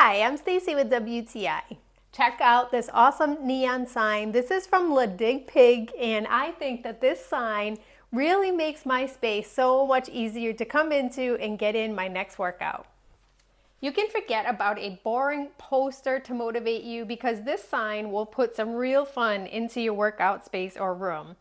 Hi, I'm Stacy with WTI. Check out this awesome neon sign. This is from LeDigPig, and I think that this sign really makes my space so much easier to come into and get in my next workout. You can forget about a boring poster to motivate you because this sign will put some real fun into your workout space or room.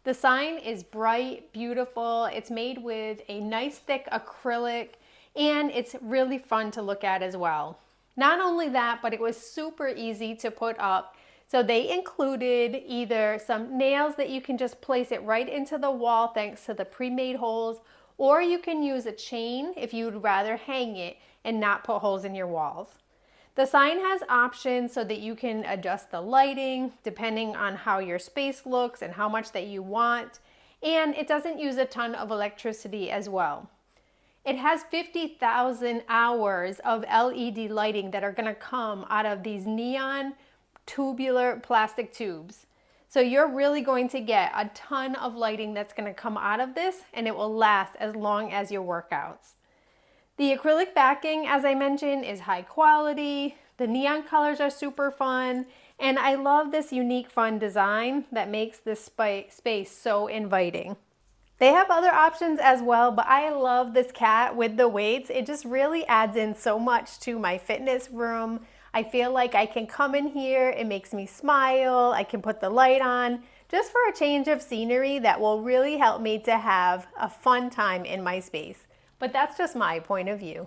The sign is bright, beautiful. It's made with a nice thick acrylic, and it's really fun to look at as well. Not only that, but it was super easy to put up. So they included either some nails that you can just place it right into the wall thanks to the pre-made holes, or you can use a chain if you'd rather hang it and not put holes in your walls. The sign has options so that you can adjust the lighting depending on how your space looks and how much that you want, and it doesn't use a ton of electricity as well. It has 50,000 hours of LED lighting that are going to come out of these neon tubular plastic tubes. So you're really going to get a ton of lighting that's going to come out of this, and it will last as long as your workouts. The acrylic backing, as I mentioned, is high quality. The neon colors are super fun, and I love this unique fun design that makes this space so inviting. They have other options as well, but I love this cat with the weights. It just really adds in so much to my fitness room. I feel like I can come in here, it makes me smile, I can put the light on, just for a change of scenery that will really help me to have a fun time in my space. But that's just my point of view.